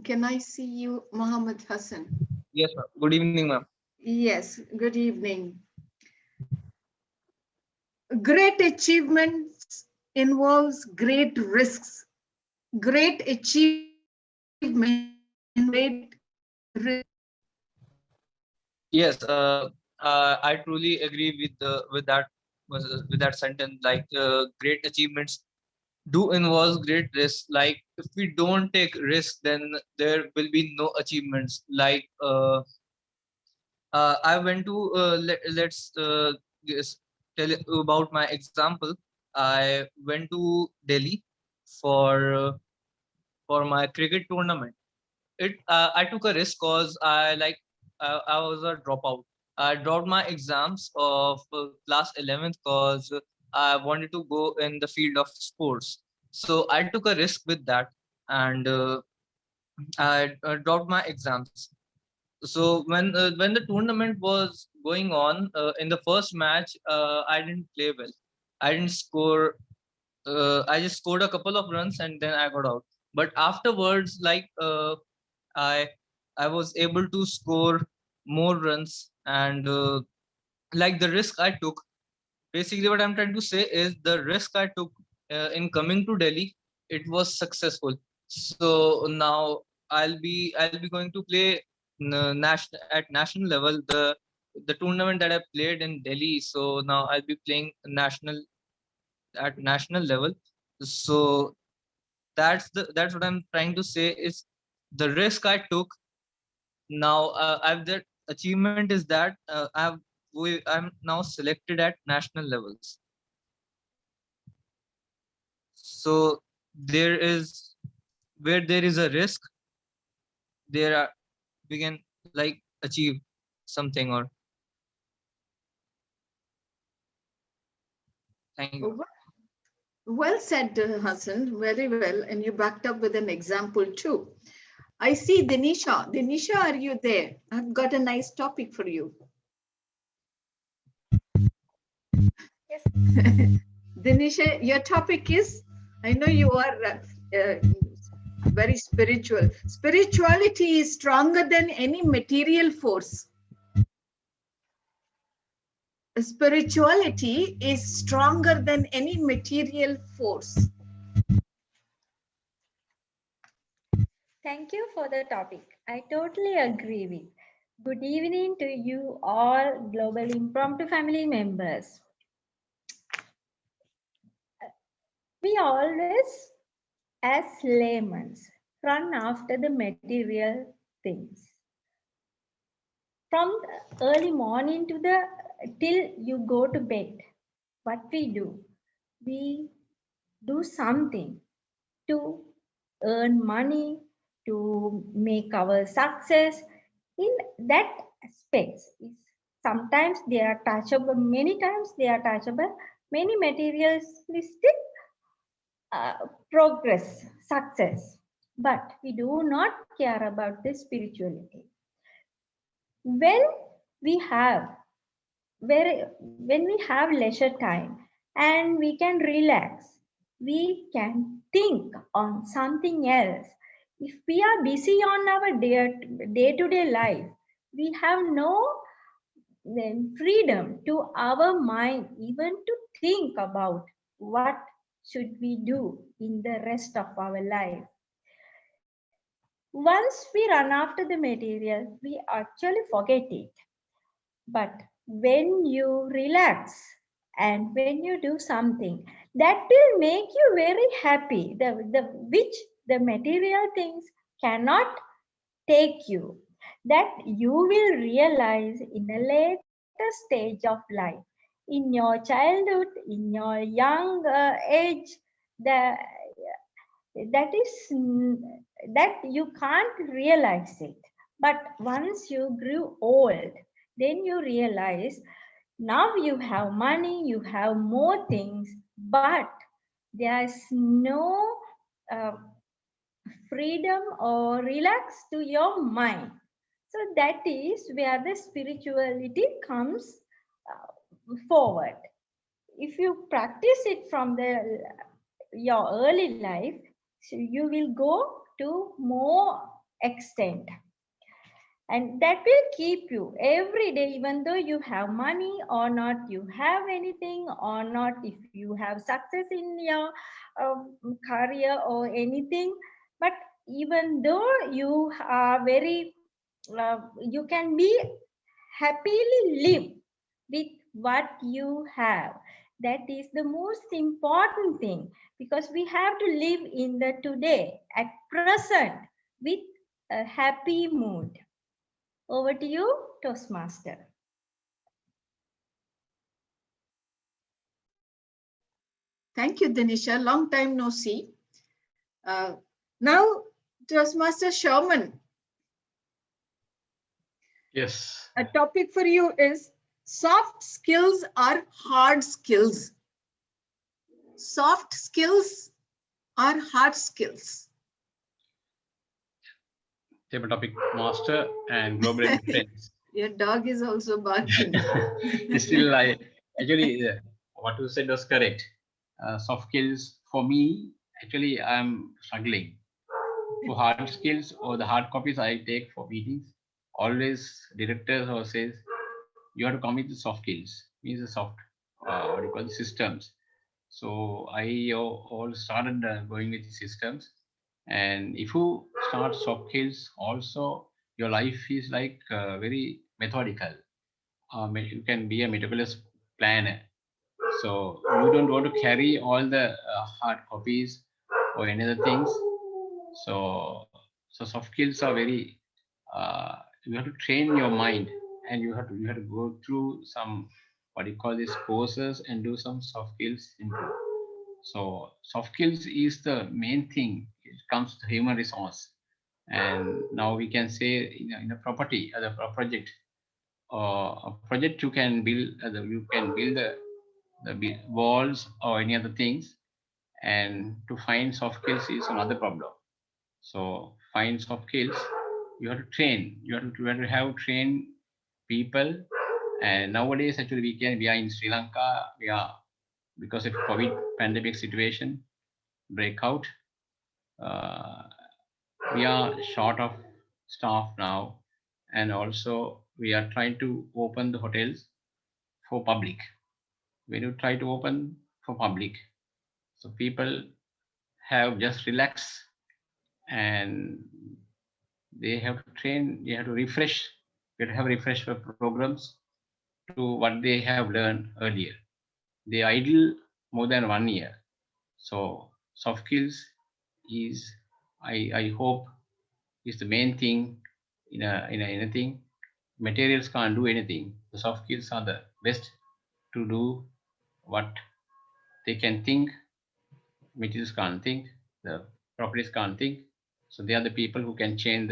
Can I see you, Muhammad Hassan? Yes, ma'am. Good evening, ma'am. Yes, good evening. Great achievements involves great risks. Great achievement great risk. Yes, I truly agree with that sentence. Like great achievements do involve great risks. Like if we don't take risks, then there will be no achievements. Like I went to let's just tell you about my example. I went to Delhi for uh, for my cricket tournament. I took a risk cause I was a dropout. I dropped my exams of class 11th cause I wanted to go in the field of sports. So I took a risk with that, and I dropped my exams. So when the tournament was going on in the first match, I didn't play well. I didn't score. I just scored a couple of runs and then I got out. But afterwards, I I was able to score more runs, and like the risk I took. Basically, what I'm trying to say is the risk I took in coming to Delhi, it was successful. So now I'll be going to play national at national level the tournament that I played in Delhi. So now I'll be playing national at national level. So that's what I'm trying to say is the risk I took. Now I've the achievement is that I'm now selected at national levels. So there is where there is a risk, there are we can like achieve something. Or Thank you. Well said, Hassan. Very well. And you backed up with an example too. I see Denisha. Denisha, are you there? I've got a nice topic for you. Yes. Denisha, your topic is, I know you are very spiritual. Spirituality is stronger than any material force. Spirituality is stronger than any material force. Thank you for the topic. I totally agree with. Good evening to you all Global Impromptu family members. We always, as laymen, run after the material things. From the early morning to the till you go to bed, what we do something to earn money, to make our success. In that aspects, sometimes they are touchable, many times they are touchable, many materialistic progress, success. But we do not care about the spirituality. When we have when we have leisure time and we can relax, we can think on something else. If we are busy on our day-to-day life, we have no freedom to our mind even to think about what should we do in the rest of our life. Once we run after the material, we actually forget it. But when you relax and when you do something that will make you very happy, which the material things cannot take you, that you will realize in a later stage of life, in your childhood, in your young age, the, that is that you can't realize it. But once you grew old, then you realize now you have money, you have more things, but there's no uh, freedom or relax to your mind. So that is where the spirituality comes forward. If you practice it from your early life, so you will go to more extent. And that will keep you every day, even though you have money or not, you have anything or not, if you have success in your career or anything. But even though you are you can be happily live with what you have. That is the most important thing, because we have to live in the today, at present, with a happy mood. Over to you, Toastmaster. Thank you, Denisha. Long time no see. Now, Toastmaster Sherman. Yes. A topic for you is soft skills are hard skills. Soft skills are hard skills. Table topic master and global friends. Your dog is also barking. Still, actually, what you said was correct. Soft skills for me, actually, I'm struggling. For hard skills or the hard copies I take for meetings, always directors or says you have to come with the soft skills, means the soft, what do you call the systems. So I all started going with the systems, and if you start soft skills, also your life is like very methodical. You can be a meticulous planner. So you don't want to carry all the hard copies or any other things. So soft skills are very. You have to train your mind, and you have to go through some, what do you call these courses, and do some soft skills improve. So soft skills is the main thing. It comes to human resource, and now we can say in a property, as a project, you can build, you can build the walls or any other things. And to find soft skills is another problem. So find soft skills, you have to train. You have to have trained people. And nowadays, actually, we are in Sri Lanka. We are, because of COVID pandemic situation breakout, we are short of staff now, and also we are trying to open the hotels for public. When you try to open for public, so people have just relax, and they have to train, they have to refresh, they have to have refresh programs to what they have learned earlier. They idle more than 1 year. So soft skills is, I hope, is the main thing in anything. Materials can't do anything. The soft skills are the best to do what they can think. Materials can't think. The properties can't think. So they are the people who can change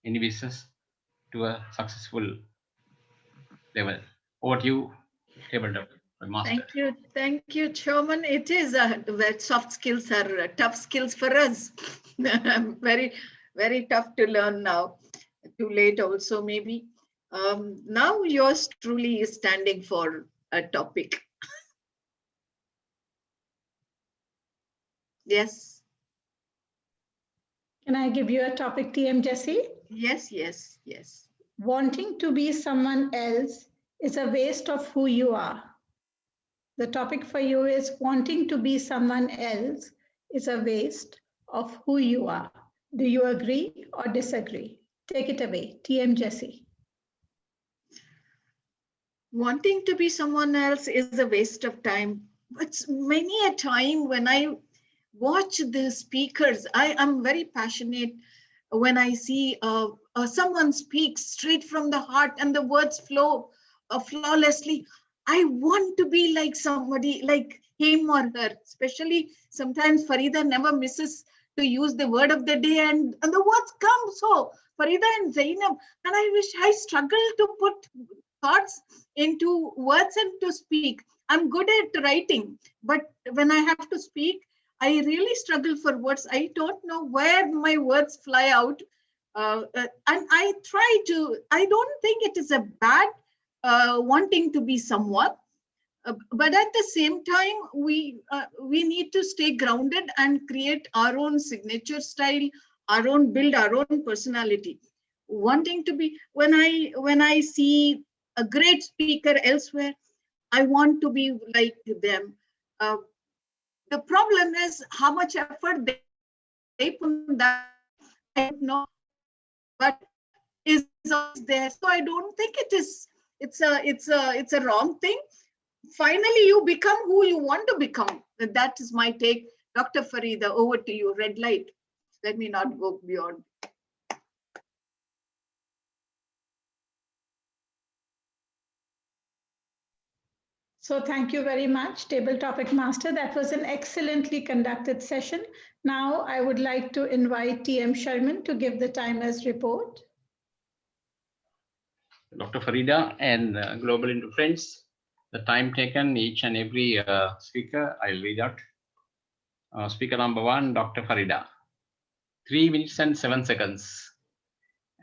any business to a successful level. Over to you, tabletop master. Thank you, Chairman. It is that soft skills are tough skills for us. Very, very tough to learn now. Too late also maybe. Now yours truly is standing for a topic. Yes. Can I give you a topic, TM Jessie? Yes, yes, yes. Wanting to be someone else is a waste of who you are. The topic for you is wanting to be someone else is a waste of who you are. Do you agree or disagree? Take it away, TM Jessie. Wanting to be someone else is a waste of time. But many a time when I watch the speakers, I am very passionate when I see someone speak straight from the heart and the words flow flawlessly. I want to be like somebody, like him or her. Especially sometimes Farida never misses to use the word of the day, and the words come. So Farida and Zainab, and I wish I struggle to put thoughts into words and to speak. I'm good at writing, but when I have to speak, I really struggle for words. I don't know where my words fly out. And I try to, I don't think it is a bad wanting to be someone. But at the same time, we need to stay grounded and create our own signature style, build our own personality. Wanting to be, when I see a great speaker elsewhere, I want to be like them. The problem is how much effort they put in that. I don't know, but is always there. So I don't think it's a wrong thing. Finally, you become who you want to become. That is my take. Dr. Farida, over to you. Red light. Let me not go beyond. So thank you very much, Table Topic Master. That was an excellently conducted session. Now I would like to invite TM Sharman to give the timer's report. Dr. Farida and Global Into Friends, the time taken, each and every speaker, I'll read out. Speaker number 1, Dr. Farida, 3 minutes and 7 seconds.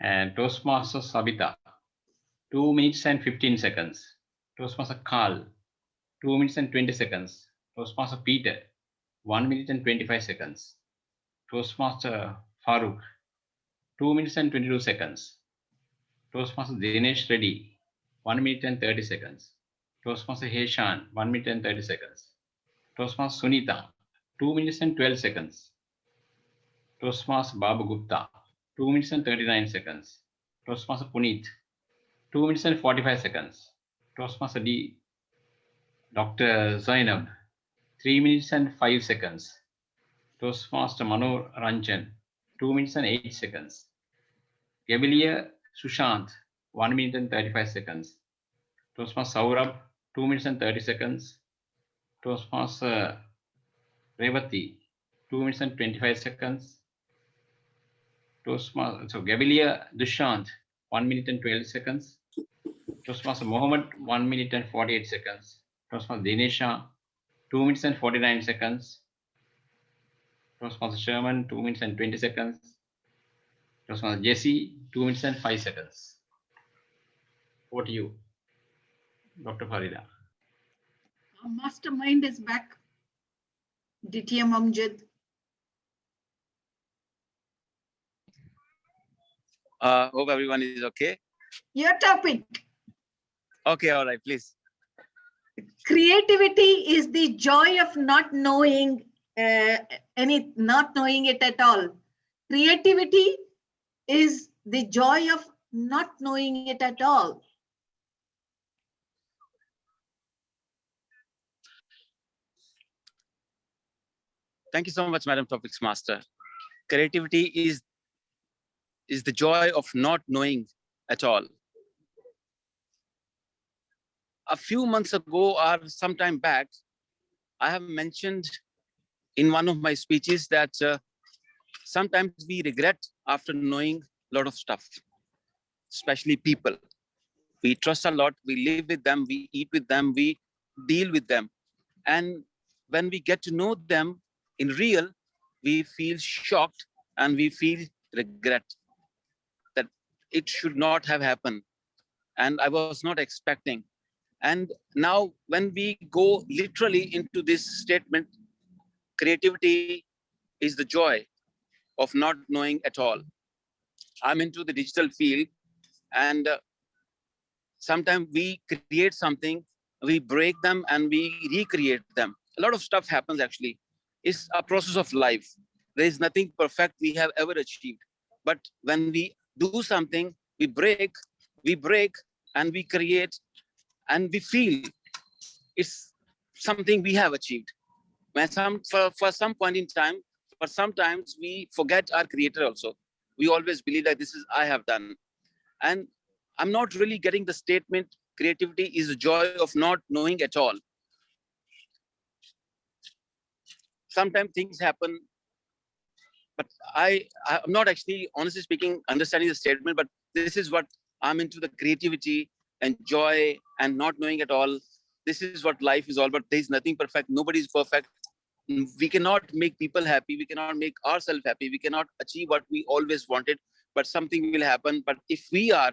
And Toastmaster Sabita, 2 minutes and 15 seconds. Toastmaster Carl, 2 minutes and 20 seconds. Toastmaster Peter, 1 minute and 25 seconds. Toastmaster Farooq, 2 minutes and 22 seconds. Toastmaster Dinesh Reddy, 1 minute and 30 seconds. Toastmaster Heshan, 1 minute and 30 seconds. Toastmaster Sunita, 2 minutes and 12 seconds. Toastmaster Babu Gupta, 2 minutes and 39 seconds. Toastmaster Puneet, 2 minutes and 45 seconds. Toastmaster D. Dr. Zainab, 3 minutes and 5 seconds. Toastmaster Mano Ranjan, 2 minutes and 8 seconds. Gavilier Sushant, 1 minute and 35 seconds. Toastmaster Saurabh, 2 minutes and 30 seconds. Toastmaster Revati, 2 minutes and 25 seconds. Gavilier Dushant, 1 minute and 12 seconds. Toastmaster Mohammed, 1 minute and 48 seconds. Toastmaster Dinesha, 2 minutes and 49 seconds. Toastmaster Sherman, 2 minutes and 20 seconds. Toastmaster Jesse, 2 minutes and 5 seconds. Over to you, Dr. Farida. Our mastermind is back. DTM Amjad. Hope everyone is okay. Your topic. Okay, all right, please. Creativity is the joy of not knowing not knowing it at all. Creativity is the joy of not knowing it at all. Thank you so much, Madam Topics Master. Creativity is the joy of not knowing at all. A few months ago or some time back, I have mentioned in one of my speeches that sometimes we regret after knowing a lot of stuff, especially people. We trust a lot, we live with them, we eat with them, we deal with them. And when we get to know them in real, we feel shocked and we feel regret that it should not have happened. And I was not expecting. And now when we go literally into this statement, creativity is the joy of not knowing at all. I'm into the digital field, and sometimes we create something, we break them and we recreate them. A lot of stuff happens actually. It's a process of life. There is nothing perfect we have ever achieved. But when we do something, we break and we create and we feel it's something we have achieved. For some point in time, for sometimes we forget our creator also. We always believe that this is I have done. And I'm not really getting the statement, creativity is the joy of not knowing at all. Sometimes things happen, but I'm not actually, honestly speaking, understanding the statement, but this is what I'm into, the creativity and joy and not knowing at all. This is what life is all about. There's nothing perfect. Nobody's perfect. We cannot make people happy. We cannot make ourselves happy. We cannot achieve what we always wanted, but something will happen. But if we are,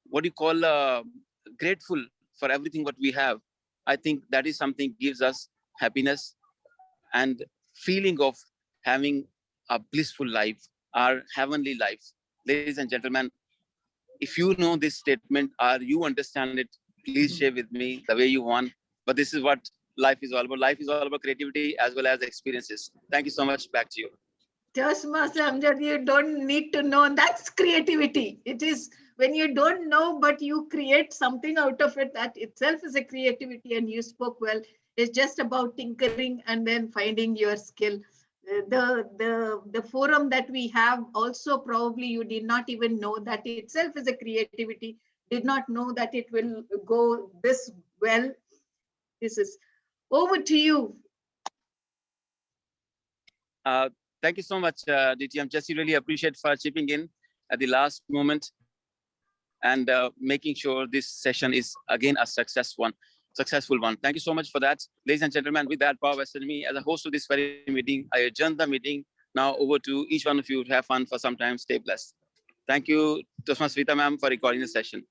what you call, grateful for everything what we have, I think that is something gives us happiness and feeling of having a blissful life, our heavenly life. Ladies and gentlemen, if you know this statement or you understand it, please share with me the way you want. But this is what life is all about. Life is all about creativity as well as experiences. Thank you so much. Back to you. Toastmaster Amjad, you don't need to know. That's creativity. It is when you don't know, but you create something out of it. That itself is a creativity, and you spoke well. It's just about tinkering and then finding your skill. The forum that we have also, probably you did not even know that itself is a creativity. Did not know that it will go this well. This is over to you. Thank you so much, DTM. Jesse, really appreciate for chipping in at the last moment and making sure this session is again a successful one. Thank you so much for that. Ladies and gentlemen, with that power vested in me as a host of this very meeting, I adjourn the meeting. Now over to each one of you to have fun for some time. Stay blessed. Thank you, Toastmaster Vita ma'am, for recording the session.